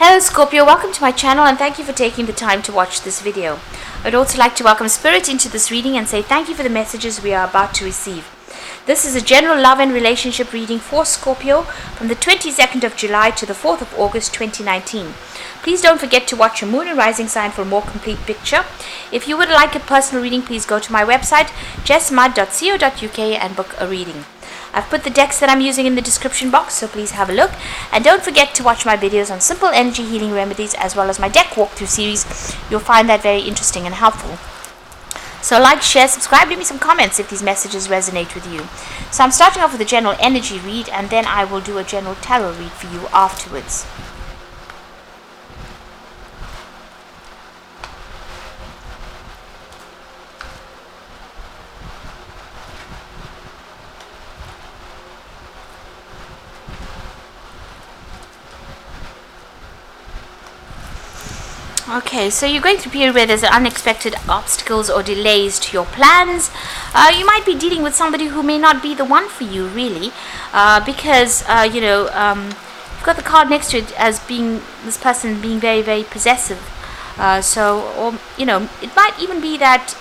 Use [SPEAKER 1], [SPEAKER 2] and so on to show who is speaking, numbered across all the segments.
[SPEAKER 1] Hello Scorpio, welcome to my channel and thank you for taking the time to watch this video. I'd also like to welcome Spirit into this reading and say thank you for the messages we are about to receive. This is a general love and relationship reading for Scorpio from the 22nd of July to the 4th of August 2019. Please don't forget to watch your moon and rising sign for a more complete picture. If you would like a personal reading, please go to my website jessmud.co.uk and book a reading. I've put the decks that I'm using in the description box, so please have a look. And don't forget to watch my videos on simple energy healing remedies as well as my deck walkthrough series. You'll find that very interesting and helpful. So like, share, subscribe, leave me some comments if these messages resonate with you. So I'm starting off with a general energy read and then I will do a general tarot read for you afterwards. Okay, so you're going through a period where there's unexpected obstacles or delays to your plans. You might be dealing with somebody who may not be the one for you, really, because, you've got the card next to it as being this person being very, very possessive. It might even be that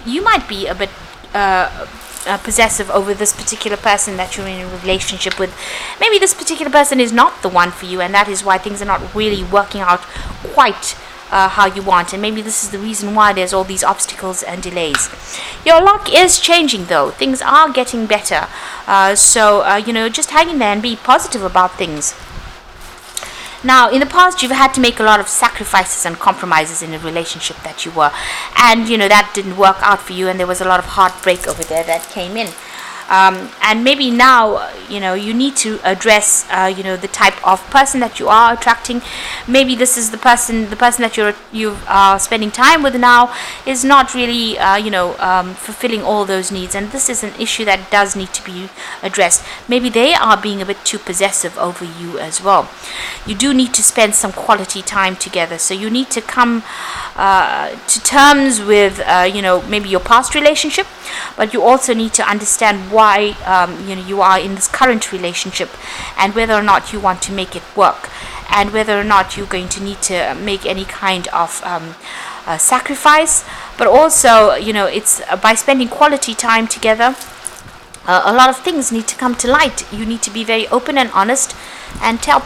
[SPEAKER 1] you might be a bit possessive over this particular person that you're in a relationship with. Maybe this particular person is not the one for you, and that is why things are not really working out quite how you want, and maybe this is the reason why there's all these obstacles and delays. Your luck is changing though. Things are getting better, just hang in there and be positive about things. Now, in the past, you've had to make a lot of sacrifices and compromises in a relationship that you were. And, that didn't work out for you, and there was a lot of heartbreak over there that came in. And maybe now, you need to address, the type of person that you are attracting. Maybe this is the person that you are spending time with now is not really, fulfilling all those needs. And this is an issue that does need to be addressed. Maybe they are being a bit too possessive over you as well. You do need to spend some quality time together. So you need to come to terms with, maybe your past relationship, but you also need to understand why you are in this current relationship and whether or not you want to make it work and whether or not you're going to need to make any kind of sacrifice. But also, it's by spending quality time together, a lot of things need to come to light. You need to be very open and honest and tell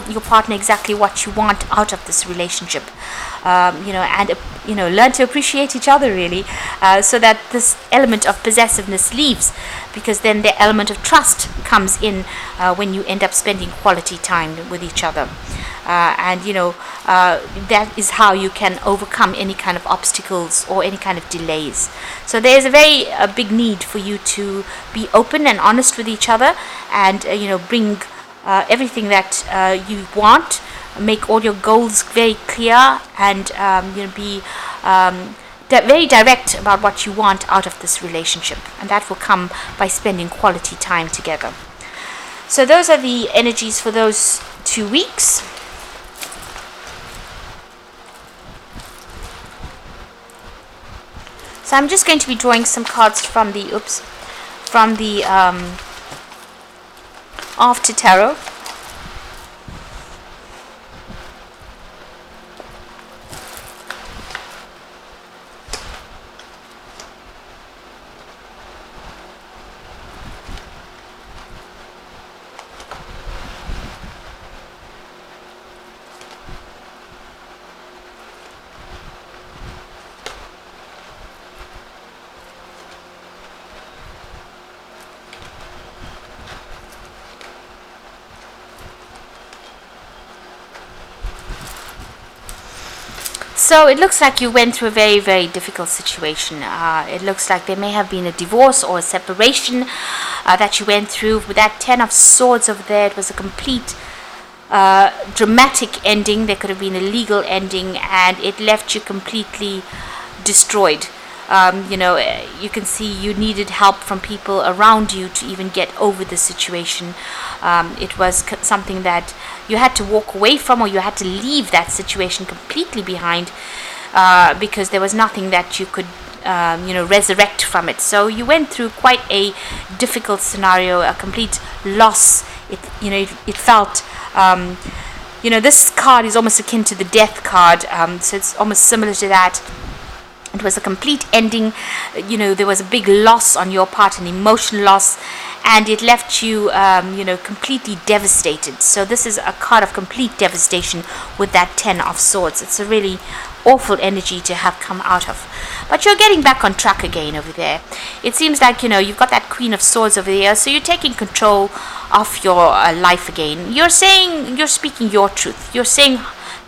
[SPEAKER 1] your partner exactly what you want out of this relationship. Learn to appreciate each other, really, so that this element of possessiveness leaves, because then the element of trust comes in when you end up spending quality time with each other. That is how you can overcome any kind of obstacles or any kind of delays. So there's a very big need for you to be open and honest with each other and, bring everything that you want. Make all your goals very clear and be very direct about what you want out of this relationship, and that will come by spending quality time together. So those are the energies for those 2 weeks. So I'm just going to be drawing some cards from the After Tarot. So it looks like you went through a very, very difficult situation. It looks like there may have been a divorce or a separation that you went through. With that 10 of Swords over there, it was a complete dramatic ending. There could have been a legal ending, and it left you completely destroyed. You can see you needed help from people around you to even get over the situation. It was something that you had to walk away from, or you had to leave that situation completely behind, because there was nothing that you could resurrect from it. So you went through quite a difficult scenario, a complete loss. It felt this card is almost akin to the death card, so it's almost similar to that. It was a complete ending. There was a big loss on your part, an emotional loss, and it left you, completely devastated. So this is a card of complete devastation with that 10 of Swords. It's a really awful energy to have come out of. But you're getting back on track again over there. It seems like, you've got that Queen of Swords over there, so you're taking control of your life again. You're speaking your truth. You're saying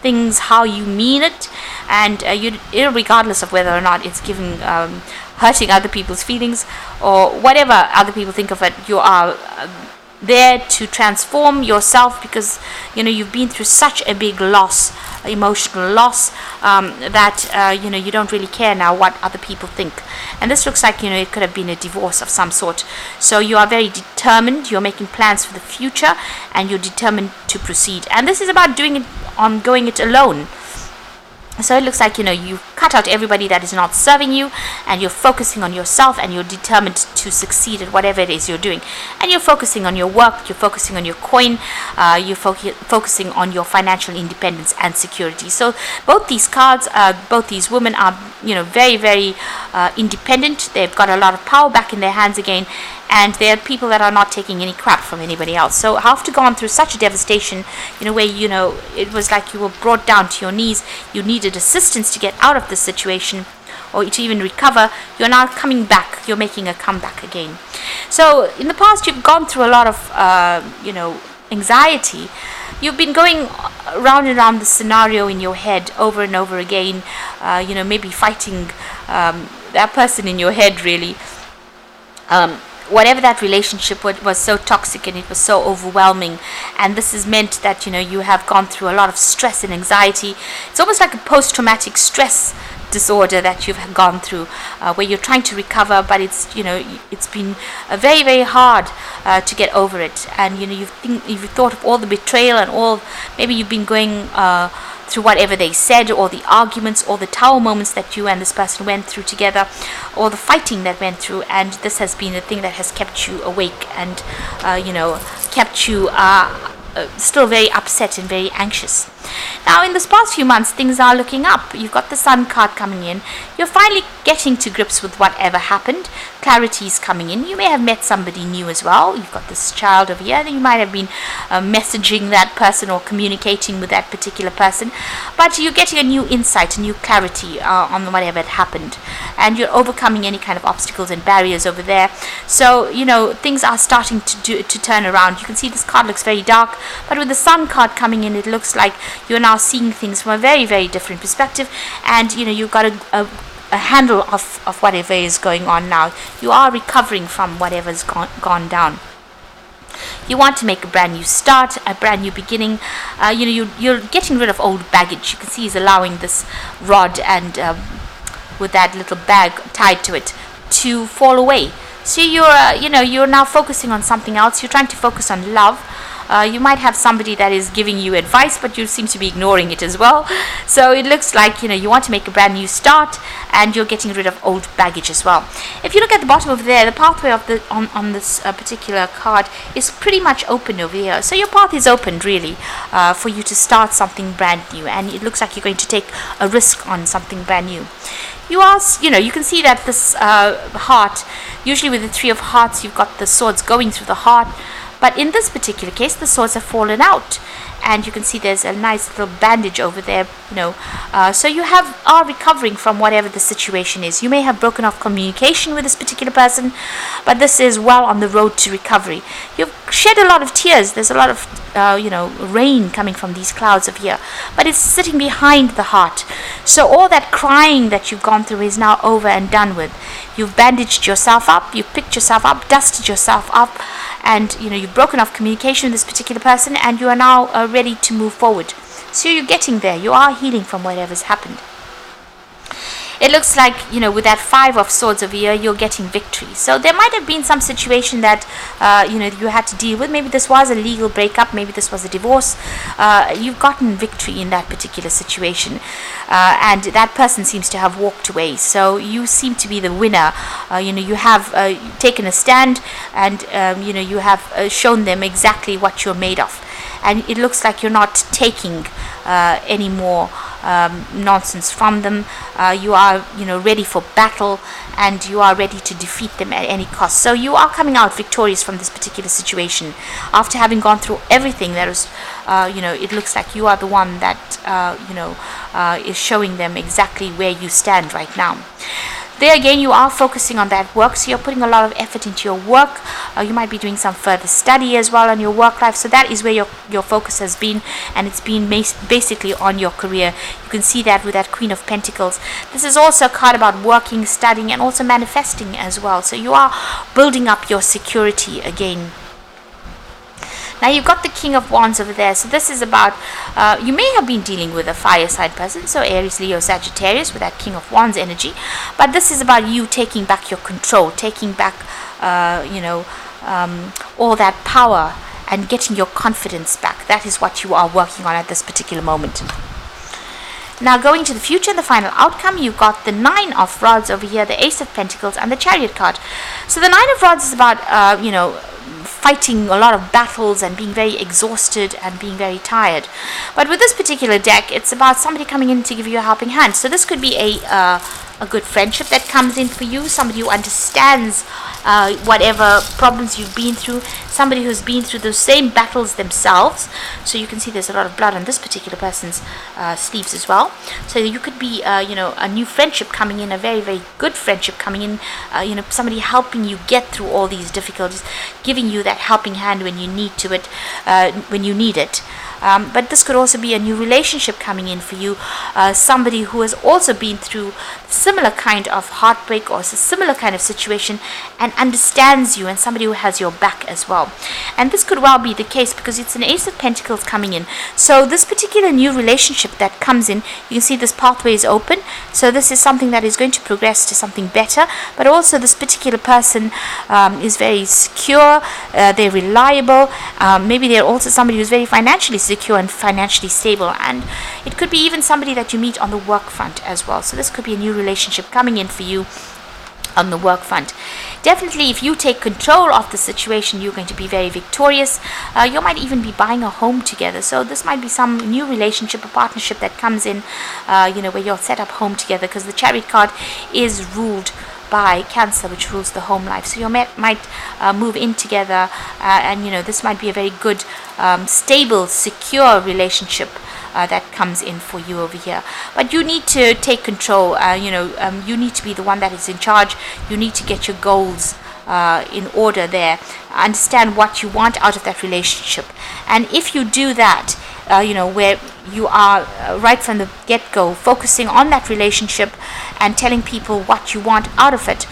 [SPEAKER 1] things how you mean it, and regardless of whether or not it's hurting other people's feelings or whatever other people think of it, you are there to transform yourself, because you've been through such a big loss, emotional loss, that you don't really care now what other people think. And this looks like it could have been a divorce of some sort. So you are very determined, you're making plans for the future, and you're determined to proceed. And this is about going it alone. So it looks like you cut out everybody that is not serving you, and you're focusing on yourself, and you're determined to succeed at whatever it is you're doing. And you're focusing on your work, you're focusing on your coin, you're focusing on your financial independence and security. So both these cards, both these women are very, very independent. They've got a lot of power back in their hands again, and they're people that are not taking any crap from anybody else. So after gone through such a devastation, where it was like you were brought down to your knees, you needed assistance to get out of this situation, or to even recover, you're now coming back, you're making a comeback again. So in the past, you've gone through a lot of anxiety. You've been going round and round the scenario in your head over and over again, maybe fighting that person in your head, really. Whatever that relationship was so toxic, and it was so overwhelming, and this has meant that you have gone through a lot of stress and anxiety. It's almost like a post-traumatic stress disorder that you've gone through, where you're trying to recover, but it's been very, very hard to get over it. And you've thought of all the betrayal, and maybe you've been going through whatever they said, or the arguments, or the tower moments that you and this person went through together, or the fighting that went through, and this has been the thing that has kept you awake, and kept you still very upset and very anxious. Now, in this past few months, things are looking up. You've got the Sun card coming in. You're finally getting to grips with whatever happened. Clarity is coming in. You may have met somebody new as well. You've got this child over here. You might have been messaging that person or communicating with that particular person. But you're getting a new insight, a new clarity on whatever had happened. And you're overcoming any kind of obstacles and barriers over there. So, things are starting to turn around. You can see this card looks very dark, but with the Sun card coming in, it looks like you're now seeing things from a very, very different perspective, and you've got a handle of whatever is going on now. You are recovering from whatever's gone down. You want to make a brand new start, a brand new beginning. You're getting rid of old baggage. You can see he's allowing this rod and with that little bag tied to it to fall away. So you're now focusing on something else. You're trying to focus on love. You might have somebody that is giving you advice, but you seem to be ignoring it as well. So it looks like you want to make a brand new start, and you're getting rid of old baggage as well. If you look at the bottom over there, the pathway of on this particular card is pretty much open over here. So your path is opened really for you to start something brand new, and it looks like you're going to take a risk on something brand new. You can see that this heart, usually with the Three of Hearts, you've got the swords going through the heart. But in this particular case, the swords have fallen out, and you can see there's a nice little bandage over there. So you are recovering from whatever the situation is. You may have broken off communication with this particular person, but this is well on the road to recovery. You've shed a lot of tears. There's a lot of rain coming from these clouds of here, but it's sitting behind the heart. So all that crying that you've gone through is now over and done with. You've bandaged yourself up, you've picked yourself up, dusted yourself up, and you've broken off communication with this particular person, and you are now ready to move forward. So you're getting there. You are healing from whatever's happened. It looks like, with that Five of Swords over here, you're getting victory. So there might have been some situation that, you had to deal with. Maybe this was a legal breakup. Maybe this was a divorce. You've gotten victory in that particular situation. And that person seems to have walked away. So you seem to be the winner. You have taken a stand, and, you have shown them exactly what you're made of. and it looks like you're not taking any more nonsense from them. You are, ready for battle, and you are ready to defeat them at any cost. So you are coming out victorious from this particular situation after having gone through everything that was, it looks like you are the one that, is showing them exactly where you stand right now. There again, you are focusing on that work, so you're putting a lot of effort into your work. You might be doing some further study as well on your work life, so that is where your focus has been, and it's been basically on your career. You can see that with that Queen of Pentacles. This is also a card about working, studying, and also manifesting as well. So you are building up your security again. Now you've got the King of Wands over there. So this is about, you may have been dealing with a fire side person, so Aries, Leo, Sagittarius with that King of Wands energy. But this is about you taking back your control, taking back, all that power and getting your confidence back. That is what you are working on at this particular moment. Now going to the future and the final outcome, you've got the Nine of Rods over here, the Ace of Pentacles, and the Chariot card. So the Nine of Rods is about, fighting a lot of battles and being very exhausted and being very tired. But with this particular deck, it's about somebody coming in to give you a helping hand. So this could be a good friendship that comes in for you, somebody who understands whatever problems you've been through, somebody who's been through those same battles themselves. So you can see there's a lot of blood on this particular person's sleeves as well. So you could be, a new friendship coming in, a very, very good friendship coming in, somebody helping you get through all these difficulties, giving you that helping hand when you need it. But this could also be a new relationship coming in for you, somebody who has also been through similar kind of heartbreak or a similar kind of situation and understands you, and somebody who has your back as well. And this could well be the case because it's an Ace of Pentacles coming in. So this particular new relationship that comes in, you can see this pathway is open. So this is something that is going to progress to something better. But also this particular person is very secure, they're reliable, maybe they're also somebody who's very financially secure and financially stable, and it could be even somebody that you meet on the work front as well. So this could be a new relationship coming in for you on the work front. Definitely, if you take control of the situation, you're going to be very victorious. You might even be buying a home together. So this might be some new relationship, a partnership that comes in, where you'll set up home together, because the Chariot card is ruled by Cancer, which rules the home life. So you might move in together, and this might be a very good, stable, secure relationship that comes in for you over here. But you need to take control. You need to be the one that is in charge. You need to get your goals in order there. Understand what you want out of that relationship. And if you do that, where you are right from the get-go focusing on that relationship and telling people what you want out of it,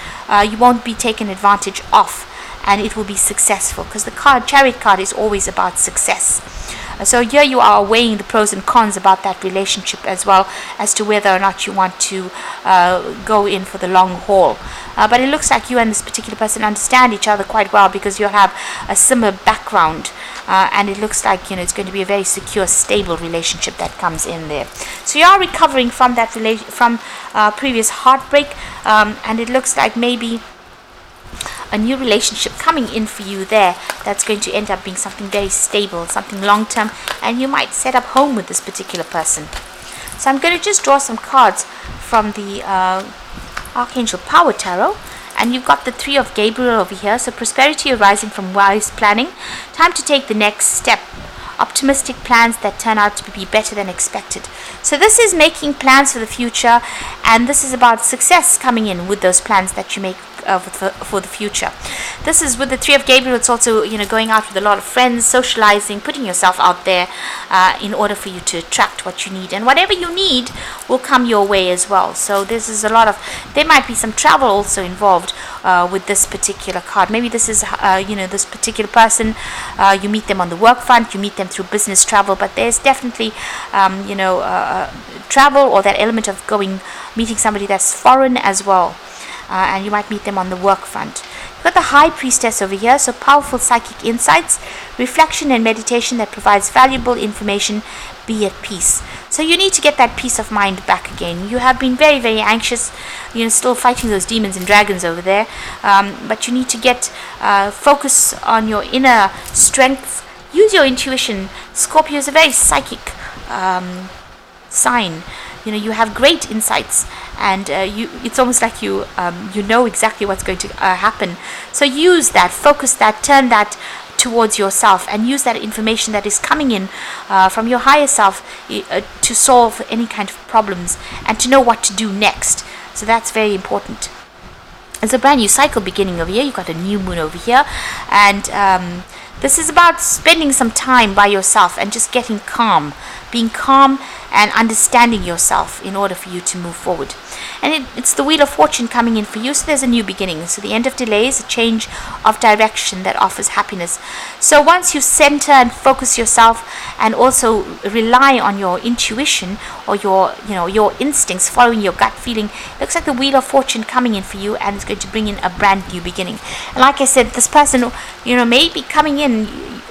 [SPEAKER 1] you won't be taken advantage of, and it will be successful, because the Chariot card is always about success. So here you are weighing the pros and cons about that relationship as well, as to whether or not you want to go in for the long haul. But it looks like you and this particular person understand each other quite well, because you have a similar background, and it looks like it's going to be a very secure, stable relationship that comes in there. So you are recovering from that previous heartbreak, and it looks like maybe a new relationship coming in for you there that's going to end up being something very stable, something long-term, and you might set up home with this particular person. So I'm going to just draw some cards from the Archangel Power Tarot, and you've got the Three of Gabriel over here. So prosperity arising from wise planning, time to take the next step, optimistic plans that turn out to be better than expected. So this is making plans for the future, and this is about success coming in with those plans that you make for the future. This is with the Three of Gabriel. It's also going out with a lot of friends, socializing, putting yourself out there in order for you to attract what you need, and whatever you need will come your way as well. So this is there might be some travel also involved with this particular card. Maybe this is this particular person, you meet them on the work front, you meet them through business travel, but there's definitely travel, or that element of meeting somebody that's foreign as well. And you might meet them on the work front. You've got the High Priestess over here, so powerful psychic insights, reflection and meditation that provides valuable information. Be at peace. So you need to get that peace of mind back again. You have been very, very anxious, still fighting those demons and dragons over there, but you need to get focus on your inner strength. use your intuition. Scorpio is a very psychic sign. You have great insights, and it's almost like you know exactly what's going to happen. So use that, focus that, turn that towards yourself, and use that information that is coming in from your higher self to solve any kind of problems and to know what to do next. So that's very important. It's a brand new cycle beginning over here. You've got a new moon over here, and this is about spending some time by yourself and just getting calm, being calm and understanding yourself in order for you to move forward. And it's the Wheel of Fortune coming in for you, so there's a new beginning. So the end of delays, a change of direction that offers happiness. So once you center and focus yourself and also rely on your intuition or your instincts, following your gut feeling, it looks like the Wheel of Fortune coming in for you, and it's going to bring in a brand new beginning. And like I said, this person, may be coming in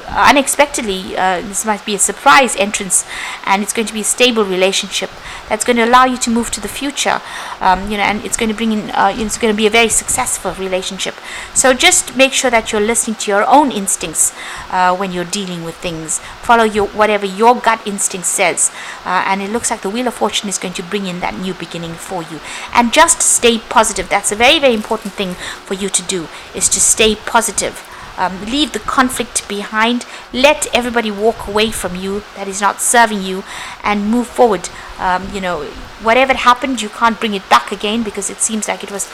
[SPEAKER 1] unexpectedly. This might be a surprise entrance, and it's going to be a stable relationship that's going to allow you to move to the future, and it's going to bring in it's going to be a very successful relationship. So just make sure that you're listening to your own instincts when you're dealing with things. Follow whatever your gut instinct says, and it looks like the Wheel of Fortune is going to bring in that new beginning for you. And just stay positive. That's a very, very important thing for you to do, is to stay positive. Leave the conflict behind. Let everybody walk away from you that is not serving you, and move forward. Whatever happened, you can't bring it back again, because it seems like it was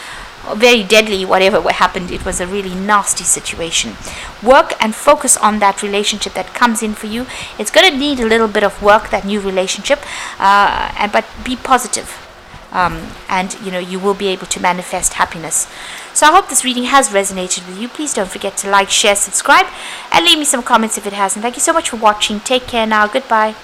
[SPEAKER 1] very deadly. Whatever happened, it was a really nasty situation. Work and focus on that relationship that comes in for you. It's going to need a little bit of work, that new relationship, but be positive. And you will be able to manifest happiness. So I hope this reading has resonated with you. Please don't forget to like, share, subscribe, and leave me some comments if it hasn't. Thank you so much for watching. Take care now. Goodbye.